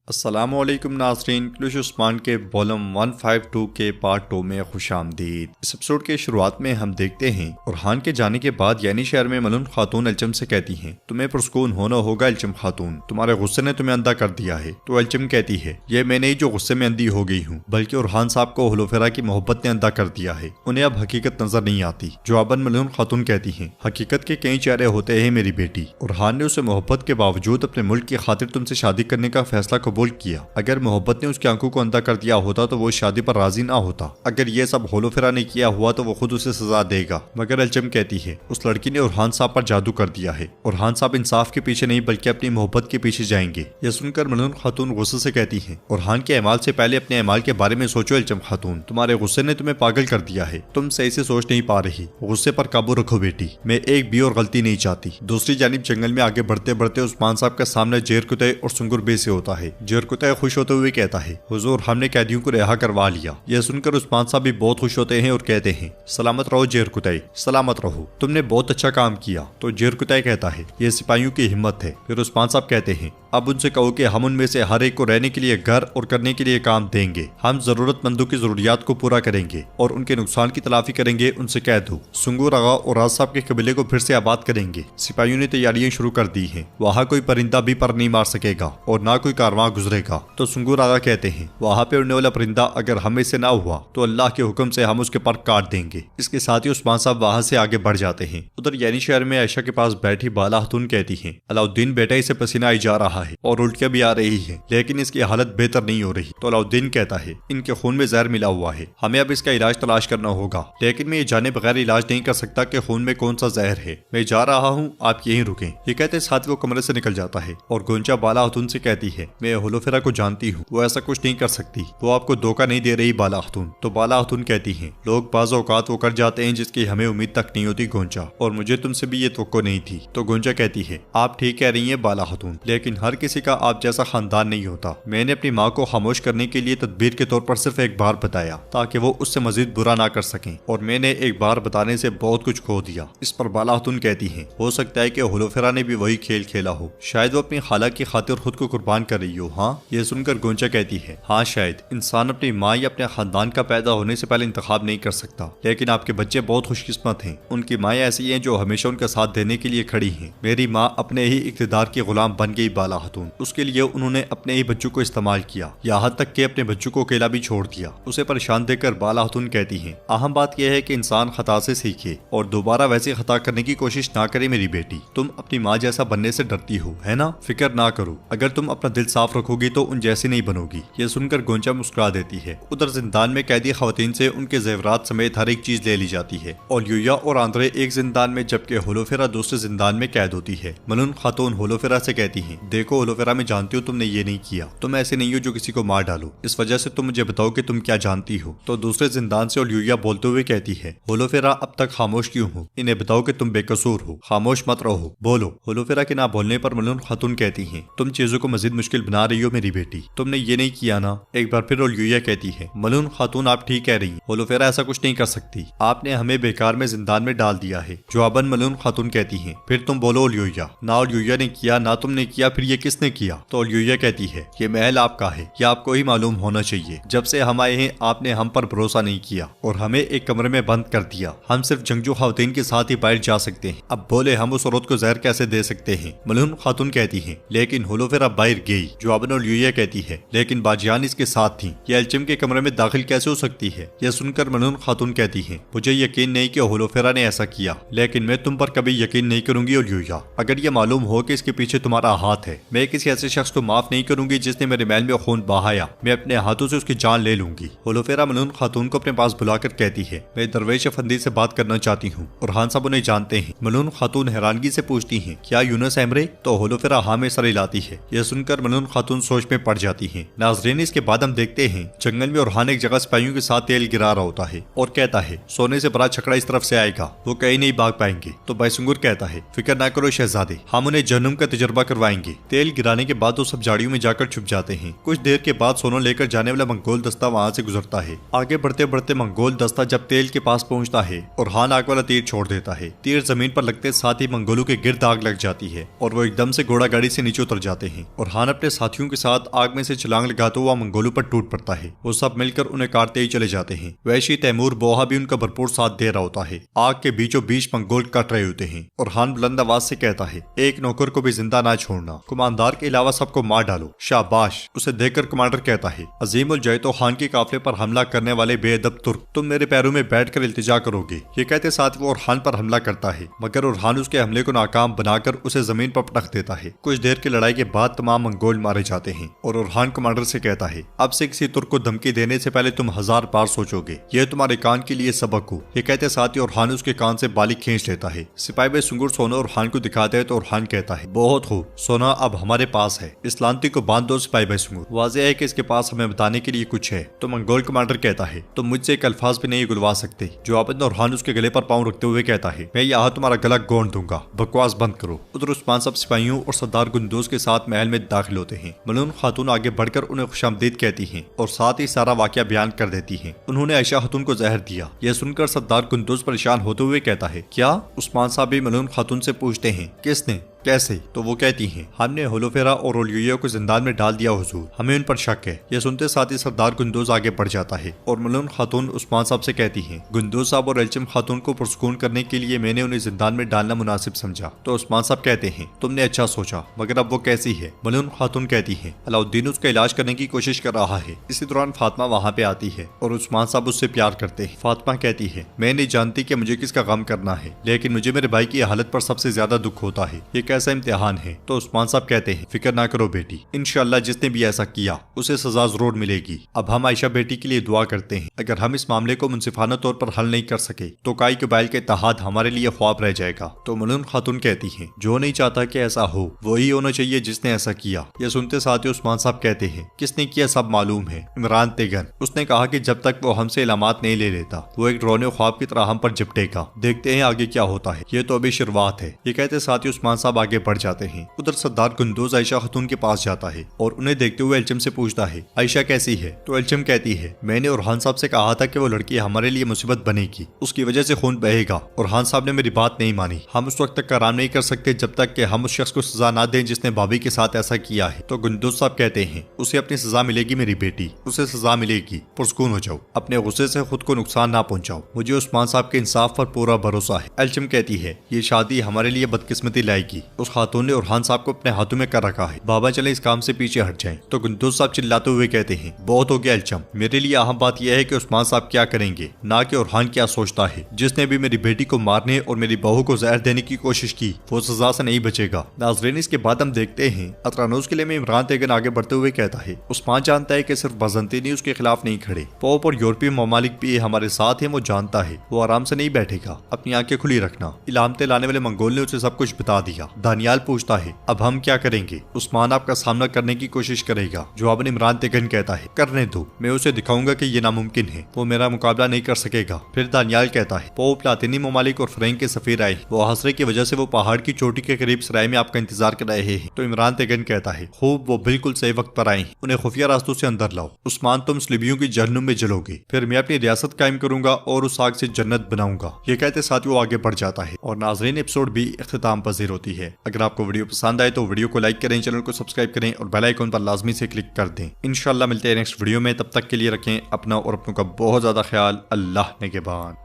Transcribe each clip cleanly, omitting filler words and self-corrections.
अस्सलामुअलैकुम नाज़रीन, क्लुश उस्मान के वॉल्यूम 152 के पार्ट 2 में खुशामदीद। इस एपिसोड के शुरुआत में हम देखते हैं उरहान के जाने के बाद यानी शहर में मलून खातून एल्चम से कहती हैं, तुम्हें पुरस्कून होना होगा एल्चम खातून, तुम्हारे गुस्से ने तुम्हें अंधा कर दिया है। तो एल्चम कहती है, ये मैं नहीं जो गुस्से में अंधी हो गई हूँ, बल्कि उरहान साहब को हुलोफेरा की मोहब्बत ने अंधा कर दिया है, उन्हें अब हकीकत नजर नहीं आती। जवाबन मलून खातून कहती है, हकीकत के कई चेहरे होते हैं मेरी बेटी। उरहान ने उसे मोहब्बत के बावजूद अपने मुल्क की खातिर तुमसे शादी करने का फैसला कबूल किया। अगर मोहब्बत ने उसकी आंखों को अंधा कर दिया होता तो वो शादी पर राजी ना होता। अगर ये सब होलोफेरा ने किया हुआ तो वो खुद उसे सजा देगा। मगर एल्चम कहती है, उस लड़की ने उरहान साहब पर जादू कर दिया है। उरहान साहब इंसाफ के पीछे नहीं बल्कि अपनी मोहब्बत के पीछे जाएंगे। यह सुनकर मलून खातून गुस्से से कहती है, उरहान के अमाल से पहले अपने अमाल के बारे में सोचो एल्चम खातून, तुम्हारे गुस्से ने तुम्हें पागल कर दिया है, तुम सही से सोच नहीं पा रही। गुस्से पर काबू रखो बेटी, मैं एक भी और गलती नहीं चाहती। दूसरी जानिब जंगल में आगे बढ़ते बढ़ते उस्मान साहब का सामने जेर कुतै और सुंगुर बे से होता है। जेर कुतै खुश होते हुए कहता है, हुजूर हमने कैदियों को रिहा करवा लिया। यह सुनकर उस्मान साहब भी बहुत खुश होते हैं और कहते हैं, सलामत रहो जेर कुतै, सलामत रहो, तुमने बहुत अच्छा काम किया। तो जेर कुतै कहता है, यह सिपाहियों की हिम्मत है। फिर उस्मान साहब कहते हैं, अब उनसे कहो कि हम उनमें से हर एक को रहने के लिए घर और करने के लिए काम देंगे। हम जरूरतमंदों की जरूरियात को पूरा करेंगे और उनके नुकसान की तलाफी करेंगे। उनसे कह दो सुंगूर आगा और राज साहब के कबीले को फिर से आबाद करेंगे। सिपाहियों ने तैयारियां शुरू कर दी हैं। वहाँ कोई परिंदा भी पर नहीं मार सकेगा और ना कोई कारवां गुजरेगा। तो सुंगूर आगा कहते हैं, वहाँ पे उड़ने वाला परिंदा अगर हमें से ना हुआ तो अल्लाह के हुक्म से हम उसके पर काट देंगे। इसके साथ ही उस्मान साहब वहाँ से आगे बढ़ जाते हैं। उधर यानी शहर में आयशा के पास बैठी बाला खातून कहती है, अलाउद्दीन बेटा इसे पसीना आई जा रहा है और उल्टियां भी आ रही है, लेकिन इसकी हालत बेहतर नहीं हो रही। तो अलाउद्दीन कहता है, इनके खून में जहर मिला हुआ है, हमें अब इसका इलाज तलाश करना होगा, लेकिन मैं ये जाने बगैर इलाज नहीं कर सकता कि खून में कौन सा जहर है। मैं जा रहा हूँ, आप यहीं रुकें। ये कहते साथ वो कमरे से निकल जाता है और गोंचा बाला खातून से कहती है, मैं होलोफेरा को जानती हूँ, वो ऐसा कुछ नहीं कर सकती, वो आपको धोखा नहीं दे रही बाला खातून। तो बाला खातून कहती है, लोग बाज़ औक़ात वो कर जाते हैं जिसकी हमें उम्मीद तक नहीं होती गोंचा, और मुझे तुमसे भी ये तवक्को नहीं थी। तो गोंचा कहती है, आप ठीक कह रही हैं बाला खातून, लेकिन हर किसी का आप जैसा खानदान नहीं होता। मैंने अपनी माँ को खामोश करने के लिए तदबीर के तौर पर सिर्फ एक बार बताया ताकि वो उससे मजीद बुरा ना कर सकें, और मैंने एक बार बताने से बहुत कुछ खो दिया। इस पर बाला खातून कहती है, हो सकता है कि होलोफेरा ने भी वही खेल खेला हो, शायद वो अपनी खाला की खातिर खुद को कुर्बान कर रही हो। हाँ, ये सुनकर गोंचा कहती है, हाँ शायद इंसान अपनी माँ या अपने खानदान का पैदा होने से पहले इंतखाब नहीं कर सकता, लेकिन आपके बच्चे बहुत खुशकिस्मत हैं, उनकी माँ ऐसी हैं जो हमेशा उनका साथ देने के लिए खड़ी हैं। मेरी माँ अपने ही इक़्तिदार की गुलाम बन गई बाला खातून, उसके लिए उन्होंने अपने ही बच्चों को इस्तेमाल किया, यहाँ तक कि अपने बच्चों को अकेला भी छोड़ दिया। उसे परेशान देखकर बाला खातून कहती है, अहम बात यह है कि इंसान खता से सीखे और दोबारा वैसे खता करने की कोशिश ना करे। मेरी बेटी, तुम अपनी माँ जैसा बनने से डरती हो, है ना? फिक्र ना करो, अगर तुम अपना दिल साफ रखोगी तो उन जैसी नहीं बनोगी। ये सुनकर गोंचा मुस्कुरा देती है। उधर जिंदान में कैदी खवातीन से उनके जेवरात समेत हर एक चीज ले ली जाती है और यूया और आंद्रे एक जिंदान में जबकि होलोफेरा दूसरे जिंदान में कैद होती है। मलून खातून होलोफेरा से कहती है, देखो होलोफेरा, मैं जानती हूँ तुमने ये नहीं किया, तुम ऐसे नहीं हो जो किसी को मार डालो, इस वजह से तुम मुझे बताओ कि तुम क्या जानती हो। तो दूसरे जिंदान से यूया बोलते हुए कहती है, होलोफेरा अब तक खामोश क्यों हो, इन्हें बताओ कि तुम बेकसूर हो, खामोश मत रहो, बोलो। होलोफेरा के ना बोलने पर मलून खातून कहती है, तुम चीजों को मजीद मुश्किल बना रही हो मेरी बेटी, तुमने ये नहीं किया ना। एक बार फिर यूया कहती है, मलून खातून आप ठीक कह रही हैं, होलोफेरा ऐसा कुछ नहीं कर सकती, आपने हमें बेकार में जिंदान में डाल दिया है। जवाबन मलून खातून कहती है, फिर तुम बोलो यूया, ना यूया ने किया ना तुमने किया, फिर ये किसने किया? तो यूया कहती है, ये महल आपका है, ये आपको ही मालूम होना चाहिए। जब से हम आए हैं आपने हम पर भरोसा नहीं किया और हमें एक कमरे में बंद कर दिया। हम सिर्फ जंगजू खातून के साथ ही बाहर जा सकते हैं। अब बोले हम उस औरत को जहर कैसे दे सकते हैं? मलून खातून कहती है, लेकिन होलोफेरा बाहर गई। जवाबन यूया कहती है, लेकिन बाजियान इसके साथ थी, ये एल्चम के कमरे में दाखिल कैसे हो सकती है? यह सुनकर मलून खातून कहती है, मुझे यकीन नहीं कि होलोफेरा ने ऐसा किया, लेकिन मैं तुम पर कभी यकीन नहीं करूंगी। और यूया, अगर ये मालूम हो कि इसके पीछे तुम्हारा हाथ है, मैं किसी ऐसे शख्स को माफ नहीं करूंगी जिसने मेरे महल में खून बहाया, मैं अपने हाथों से उसकी जान ले लूंगी। होलोफेरा मलून खातून को अपने पास बुलाकर कहती है, मैं दरवेश अफंदी से बात करना चाहती हूँ। उरहान साहब उन्हें जानते हैं। मलून खातून हैरानगी से पूछती है, क्या यूनुस एमरे? तो होलोफेरा हाँ में सर हिलाती है। यह सुनकर मलून खातून सोच में पड़ जाती है। नाजरीन, इसके बाद हम देखते हैं जंगल में उरहान एक जगह सिपाहियों के साथ तेल गिरा रहा होता है और कहता है, सोने से बड़ा छकड़ा इस तरफ से आएगा, वो कहीं नहीं भाग पाएंगे। तो बैसुंगुर कहता है, फिक्र ना करो शहजादे, हम उन्हें जहन्नुम का तजुर्बा करवाएंगे, तेल गिराने के बाद वो सब झाड़ियों में जाकर छुप जाते हैं। कुछ देर के बाद सोना लेकर जाने वाला मंगोल दस्ता वहाँ से गुजरता है। आगे बढ़ते बढ़ते मंगोल दस्ता जब तेल के पास पहुँचता है और हान आग वाला तीर छोड़ देता है। तीर जमीन पर लगते साथ ही मंगोलों के गिर्द आग लग जाती है और वो एकदम से घोड़ा गाड़ी से नीचे उतर जाते हैं और हान अपने साथियों के साथ आग में से छलांग लगाते हुआ मंगोलों पर टूट पड़ता है। वो सब मिलकर उन्हें काटते ही चले जाते हैं। वैशी तैमूर बोहा भी उनका भरपूर साथ दे रहा होता है। आग के बीचों बीच मंगोल कट रहे होते हैं और हान बुलंद आवाज से कहता है, एक नौकर को भी जिंदा ना छोड़ना, कमांडर के अलावा सबको मार डालो। शाबाश। उसे देखकर कमांडर कहता है, अजीम उल जय तो खान के काफिले पर हमला करने वाले बेअदब तुर्क, तुम मेरे पैरों में बैठकर इल्तिजा करोगे। ये कहते साथ वो ओरहान पर हमला करता है मगर ओरहान उसके हमले को नाकाम बनाकर उसे जमीन पर पटक देता है। कुछ देर की लड़ाई के बाद तमाम मंगोल मारे जाते हैं और ओरहान कमांडर से कहता है, अब से किसी तुर्क को धमकी देने से पहले तुम 1000 बार सोचोगे। ये तुम्हारे कान के लिए सबक हो। ये कहते साथ ही ओरहान उसके कान से बाली खींच लेता है। सिपाही भाई सुंगुर सोना ओरहान को दिखाते हैं तो ओरहान कहता है, बहुत हो, सोना अब हमारे पास है। इस लांती को बांध दो सिपाही भाई सुंगुर। वाज़ेह है कि इसके पास हमें बताने के लिए कुछ है। तो मंगोल कमांडर कहता है, तुम मुझसे एक अल्फाज भी नहीं गुलवा सकते। जवाब में ओरहान उसके गले पर पांव रखते हुए कहता है, मैं यहाँ तुम्हारा गला गोंद दूंगा, बकवास बंद करो। उधर उस्मान सब सिपाहियों और सरदार गुंदोज के साथ महल में दाखिल होते हैं। मलून खातून आगे बढ़कर उन्हें खुशामदीद कहती हैं और साथ ही सारा वाकया बयान कर देती हैं। उन्होंने आयशा खातून को जहर दिया। यह सुनकर सरदार गुंदोज परेशान होते हुए कहता है, क्या? उस्मान साहब भी मलून खातून से पूछते हैं, किसने, कैसे? तो वो कहती हैं, हमने होलोफेरा और ओलिया को जिंदान में डाल दिया हुजूर, हमें उन पर शक है। यह सुनते साथ ही सरदार गुंदोज आगे बढ़ जाता है और मलून खातून उस्मान साहब से कहती हैं, गुंदोज साहब और एल्चम खातून को पुरसकून करने के लिए मैंने उन्हें जिंदान में डालना मुनासिब समझा। तो उस्मान साहब कहते हैं, तुमने अच्छा सोचा, मगर अब वो कैसी है? मलून खातून कहती है, अलाउद्दीन उसका इलाज करने की कोशिश कर रहा है। इसी दौरान फातिमा वहाँ पे आती है और उस्मान साहब उससे प्यार करते हैं। फातिमा कहती है, मैं नहीं जानती कि मुझे किसका गम करना है, लेकिन मुझे मेरे भाई की हालत पर सबसे ज्यादा दुख होता है। ये कैसा इम्तिहान है? तो उस्मान साहब कहते हैं, फिक्र ना करो बेटी, इंशाअल्लाह जिसने भी ऐसा किया उसे सजा जरूर मिलेगी। अब हम आयशा बेटी के लिए दुआ करते हैं। अगर हम इस मामले को मुंसिफाना तौर पर हल नहीं कर सके तो काई कबाइल के इत्तेहाद हमारे लिए ख्वाब रह जाएगा। तो मलून खातून कहती हैं, जो नहीं चाहता कि ऐसा हो वही होना चाहिए जिसने ऐसा किया। यह सुनते साथ ही उस्मान साहब कहते हैं, किसने किया सब मालूम है, इमरान तेगन। उसने कहा कि जब तक वो हमसे इलामात नहीं ले लेता वो एक ड्रोने ख्वाब की तरह हम पर झपटेगा। देखते हैं आगे क्या होता है, ये तो अभी शुरुआत है। ये कहते साथ ही उस्मान साहब आगे बढ़ जाते हैं। उधर सरदार गुंदोज आयशा खातून के पास जाता है और उन्हें देखते हुए एल्चम से पूछता है, आयशा कैसी है? तो एल्चम कहती है, मैंने ओरहान साहब से कहा था कि वो लड़की हमारे लिए मुसीबत बनेगी, उसकी वजह से खून बहेगा। ओरहान साहब ने मेरी बात नहीं मानी। हम उस वक्त तक आराम नहीं कर सकते जब तक कि हम उस शख्स को सजा ना दें जिसने भाभी के साथ ऐसा किया है। तो गुंदोज साहब कहते हैं, उसे अपनी सजा मिलेगी मेरी बेटी, उसे सजा मिलेगी, पुरसकून हो जाओ, अपने गुस्से से खुद को नुकसान ना पहुंचाओ। मुझे उस्मान साहब के इंसाफ पर पूरा भरोसा है। एल्चम कहती है, ये शादी हमारे लिए बदकिस्मती लाएगी। उस खातून ने ओरहान साहब को अपने हाथों में कर रखा है, बाबा चले इस काम से पीछे हट जाएं। तो गुंदोज साहब चिल्लाते हुए कहते हैं, बहुत हो गया एल्चम, मेरे लिए अहम बात यह है कि उस्मान साहब क्या करेंगे, ना कि ओरहान क्या सोचता है। जिसने भी मेरी बेटी को मारने और मेरी बहू को जहर देने की कोशिश की वो सजा से नहीं बचेगा। नाज़रीन, इसके बाद हम देखते हैं अतरानोज किले में इमरान तेगन आगे बढ़ते हुए कहता है, उस्मान जानता है कि सिर्फ बजंतीनी उसके खिलाफ नहीं खड़े, पोप और यूरोपीय ममालिक भी हमारे साथ हैं। वो जानता है वो आराम से नहीं बैठेगा, अपनी आंखें खुली रखना। इलामते लाने वाले मंगोल ने उसे सब कुछ बता दिया। दानियाल पूछता है, अब हम क्या करेंगे? उस्मान आपका सामना करने की कोशिश करेगा। जवाब में इमरान तेगन कहता है, करने दो, मैं उसे दिखाऊंगा कि ये नामुमकिन है, वो मेरा मुकाबला नहीं कर सकेगा। फिर दानियाल कहता है, पोप लातिनी ममालिक और फ्रेंक के सफीर आए, वो हसरे की वजह से वो पहाड़ की चोटी के करीब सराय में आपका इंतजार कर रहे हैं। तो इमरान तेगन कहता है, खूब, वो बिल्कुल सही वक्त पर आए, उन्हें खुफिया रास्तों से अंदर लाओ। उस्मान, तुम स्लिबियों की जहन्नुम में जलोगे, फिर मैं अपनी रियासत कायम करूंगा और उस आग से जन्नत बनाऊंगा। ये कहते साथ वो आगे बढ़ जाता है और नाज़रीन, एपिसोड भी इख्तिताम पजीर होती है। अगर आपको वीडियो पसंद आए तो वीडियो को लाइक करें, चैनल को सब्सक्राइब करें और बेल आइकन पर लाजमी से क्लिक कर दें। इंशाल्लाह मिलते हैं नेक्स्ट वीडियो में, तब तक के लिए रखें अपना और अपनों का बहुत ज्यादा ख्याल। अल्लाह निगहबान।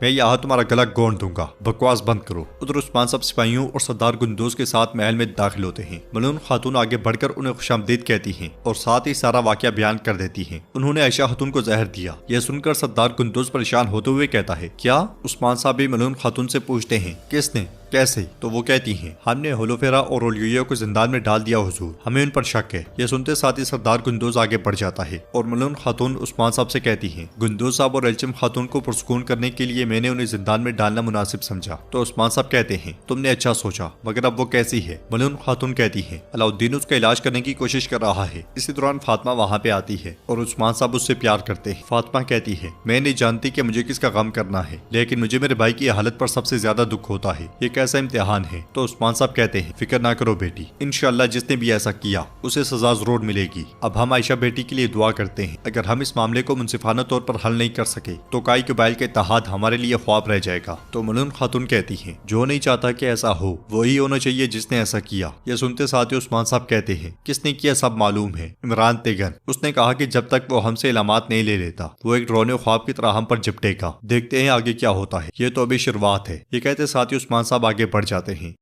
मैं यहाँ तुम्हारा गला गोंद दूंगा, बकवास बंद करो। उधर उस्मान सब सिपाहियों और सरदार गुंदोज के साथ महल में दाखिल होते हैं। मलून खातून आगे बढ़कर उन्हें खुशामदीद कहती हैं और साथ ही सारा वाकया बयान कर देती हैं। उन्होंने आयशा खातून को जहर दिया। यह सुनकर सरदार गुंदोज परेशान होते हुए कहता है, क्या? उस्मान साहब भी मलून खातून से पूछते हैं, किसने, कैसे? तो वो कहती हैं, हमने होलोफेरा और ओलिया को जिंदान में डाल दिया हुजूर, हमें उन पर शक है। यह सुनते साथ ही सरदार गुंदोज आगे बढ़ जाता है और मलून खातून उस्मान साहब से कहती हैं, गुंदोज साहब और एल्चम खातून को पुरसकून करने के लिए मैंने उन्हें जिंदान में डालना मुनासिब समझा। तो उस्मान साहब कहते हैं तुमने अच्छा सोचा, मगर अब वो कैसी है? मलून खातून कहती है अलाउद्दीन उसका इलाज करने की कोशिश कर रहा है। इसी दौरान फातिमा वहाँ पे आती है और उस्मान साहब उससे प्यार करते हैं। फातिमा कहती है मैं नहीं जानती कि मुझे किसका गम करना है, लेकिन मुझे मेरे भाई की हालत पर सबसे ज्यादा दुख होता है। ये कैसा इम्तिहान है? तो उस्मान साहब कहते हैं फिक्र ना करो बेटी, इंशाल्लाह जिसने भी ऐसा किया उसे सजा जरूर मिलेगी। अब हम आयशा बेटी के लिए दुआ करते हैं। अगर हम इस मामले को मुनसिफाना तौर पर हल नहीं कर सके तो काई कबाइल के इत्तेहाद हमारे लिए ख्वाब रह जाएगा। तो मलून खातून कहती है जो नहीं चाहता कि ऐसा हो वही होना चाहिए जिसने ऐसा किया। यह सुनते साथ ही उस्मान साहब कहते हैं किसने किया सब मालूम है, इमरान तेगन। उसने कहा कि जब तक वो हमसे इलामात नहीं ले लेता वो एक ड्रोने ख्वाब की तरह हम पर झपटेगा। देखते हैं आगे क्या होता है, ये तो अभी शुरुआत है। ये कहते साथ ही उस्मान साहब आगे बढ़ जाते हैं।